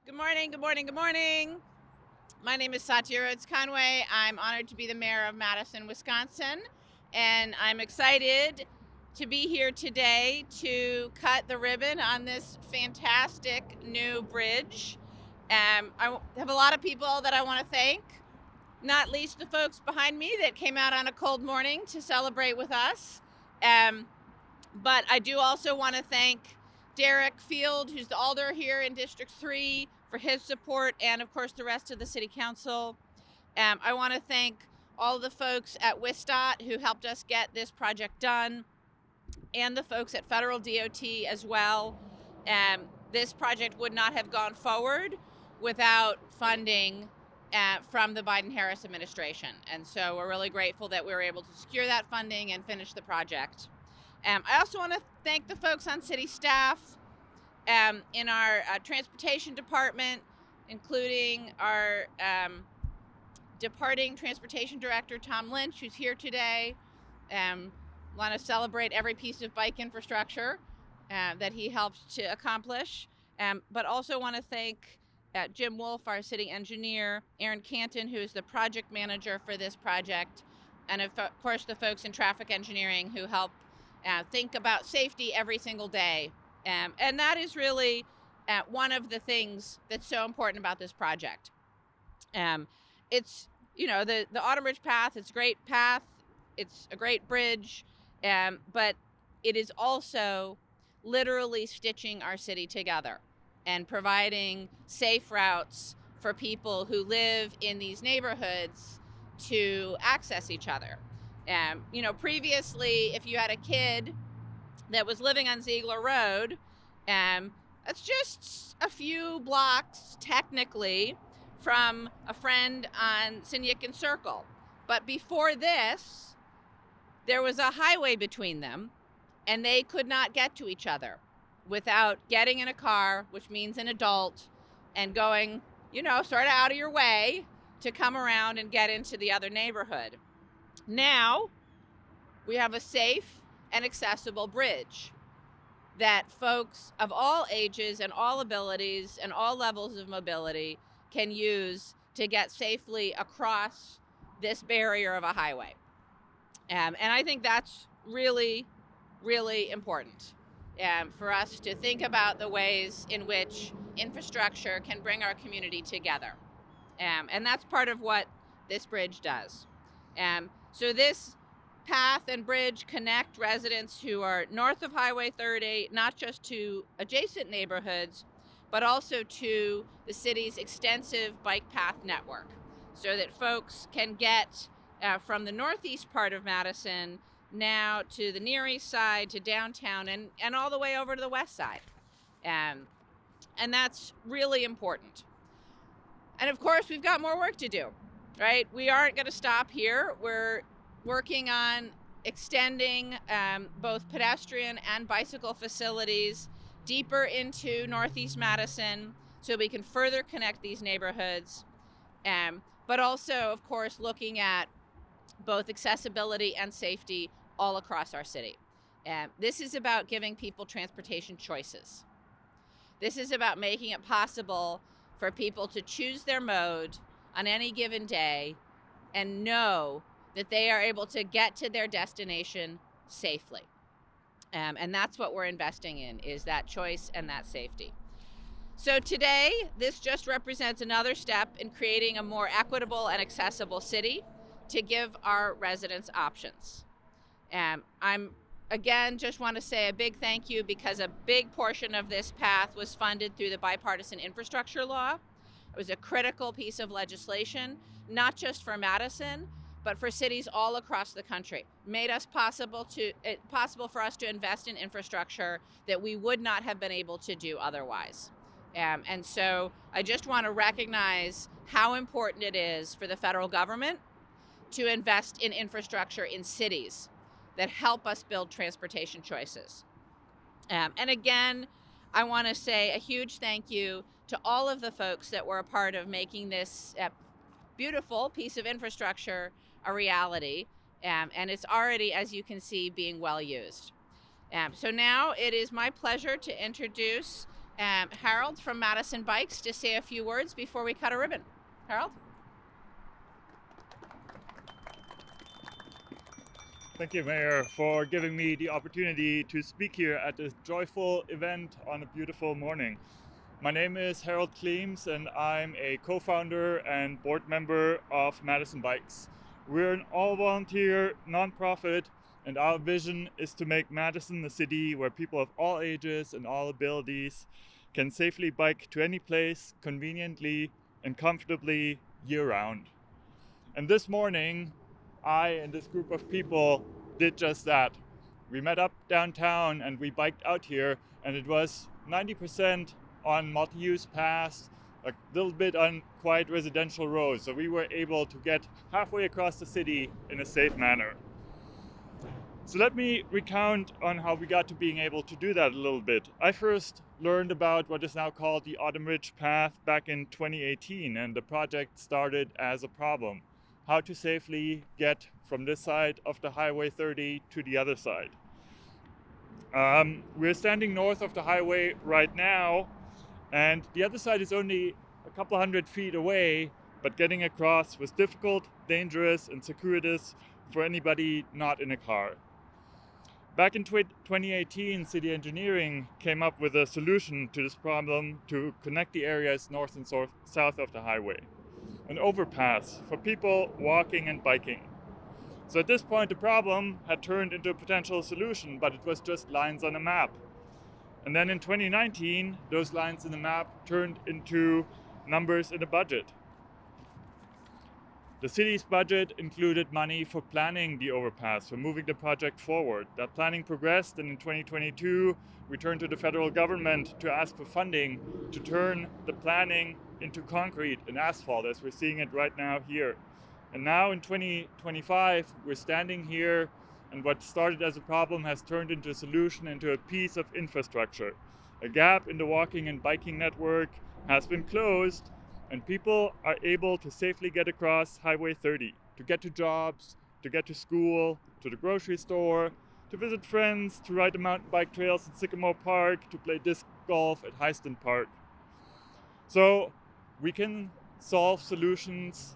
Good morning, good morning, good morning. My name is Satya Rhodes Conway. I'm honored to be the mayor of Madison, Wisconsin, and I'm excited to be here today to cut the ribbon on this fantastic new bridge. I have a lot of people that I want to thank, not least the folks behind me that came out on a cold morning to celebrate with us. But I do also want to thank Derek Field, who's the alder here in District 3, for his support, and of course the rest of the City Council. I want to thank all the folks at WSDOT who helped us get this project done, and the folks at Federal DOT as well. This project would not have gone forward without funding from the Biden-Harris administration. And so we're really grateful that we were able to secure that funding and finish the project. I also want to thank the folks on city staff in our transportation department, including our departing transportation director, Tom Lynch, who's here today. Want to celebrate every piece of bike infrastructure that he helped to accomplish, but also want to thank Jim Wolf, our city engineer, Aaron Canton, who is the project manager for this project, and of course the folks in traffic engineering who help think about safety every single day. And that is really one of the things that's so important about this project. It's, the Autumn Ridge Path, it's a great path, it's a great bridge, but it is also literally stitching our city together and providing safe routes for people who live in these neighborhoods to access each other. Previously, if you had a kid that was living on Ziegler Road, that's just a few blocks technically from a friend on Sinyakin Circle. But before this, there was a highway between them, and they could not get to each other without getting in a car, which means an adult, and going, sort of out of your way to come around and get into the other neighborhood. Now, we have a safe and accessible bridge that folks of all ages and all abilities and all levels of mobility can use to get safely across this barrier of a highway. And I think that's really, really important for us to think about the ways in which infrastructure can bring our community together. And that's part of what this bridge does. So this path and bridge connect residents who are north of Highway 30, not just to adjacent neighborhoods, but also to the city's extensive bike path network, so that folks can get from the northeast part of Madison now to the Near East Side, to downtown, and all the way over to the west side. And that's really important. And of course, we've got more work to do, right? We aren't going to stop here. We're working on extending both pedestrian and bicycle facilities deeper into Northeast Madison so we can further connect these neighborhoods, but also, of course, looking at both accessibility and safety all across our city. This is about giving people transportation choices. This is about making it possible for people to choose their mode on any given day and know that they are able to get to their destination safely. And that's what we're investing in, is that choice and that safety. So today, this just represents another step in creating a more equitable and accessible city to give our residents options. I'm, again, just want to say a big thank you, because a big portion of this path was funded through the bipartisan infrastructure law. It was a critical piece of legislation, not just for Madison, but for cities all across the country. Made us possible for us to invest in infrastructure that we would not have been able to do otherwise. And so I just want to recognize how important it is for the federal government to invest in infrastructure in cities that help us build transportation choices. And again, I want to say a huge thank you to all of the folks that were a part of making this beautiful piece of infrastructure a reality, and it's already, as you can see, being well used. So now it is my pleasure to introduce Harold from Madison Bikes to say a few words before we cut a ribbon. Harold? Thank you, Mayor, for giving me the opportunity to speak here at this joyful event on a beautiful morning. My name is Harold Kleems, and I'm a co-founder and board member of Madison Bikes. We're an all-volunteer nonprofit, and our vision is to make Madison a city where people of all ages and all abilities can safely bike to any place, conveniently and comfortably year-round. And this morning, I and this group of people did just that. We met up downtown and we biked out here, and it was 90% on multi-use paths, a little bit on quiet residential roads. So we were able to get halfway across the city in a safe manner. So let me recount on how we got to being able to do that a little bit. I first learned about what is now called the Autumn Ridge Path back in 2018, and the project started as a problem: how to safely get from this side of the Highway 30 to the other side. We're standing north of the highway right now, and the other side is only a couple hundred feet away, but getting across was difficult, dangerous, and circuitous for anybody not in a car. Back in 2018, city engineering came up with a solution to this problem to connect the areas north and south of the highway: an overpass for people walking and biking. So at this point, the problem had turned into a potential solution, but it was just lines on a map. And then in 2019, those lines in the map turned into numbers in a budget. The city's budget included money for planning the overpass, for moving the project forward. That planning progressed, and in 2022, we turned to the federal government to ask for funding to turn the planning into concrete and asphalt, as we're seeing it right now here. And now in 2025, we're standing here, and what started as a problem has turned into a solution, into a piece of infrastructure. A gap in the walking and biking network has been closed, and people are able to safely get across Highway 30, to get to jobs, to get to school, to the grocery store, to visit friends, to ride the mountain bike trails in Sycamore Park, to play disc golf at Heiston Park. So we can solve solutions,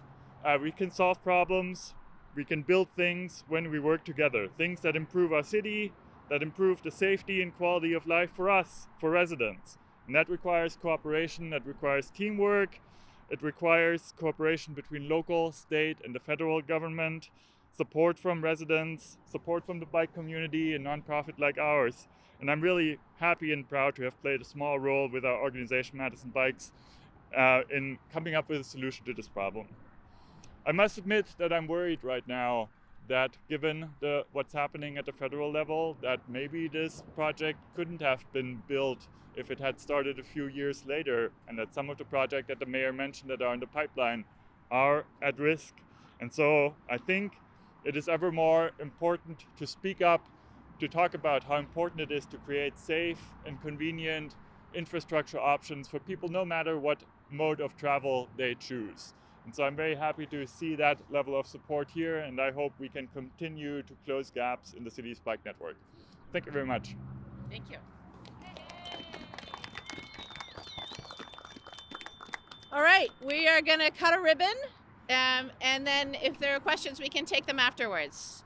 we can solve problems, we can build things when we work together, things that improve our city, that improve the safety and quality of life for us, for residents. And that requires cooperation, that requires teamwork, it requires cooperation between local, state, and the federal government, support from residents, support from the bike community, a nonprofit like ours. And I'm really happy and proud to have played a small role with our organization, Madison Bikes, in coming up with a solution to this problem. I must admit that I'm worried right now that given what's happening at the federal level, that maybe this project couldn't have been built if it had started a few years later, and that some of the projects that the mayor mentioned that are in the pipeline are at risk. And so I think it is ever more important to speak up, to talk about how important it is to create safe and convenient infrastructure options for people no matter what mode of travel they choose. And so I'm very happy to see that level of support here, and I hope we can continue to close gaps in the city's bike network. Thank you very much. Thank you. All right, we are going to cut a ribbon, and then if there are questions, we can take them afterwards.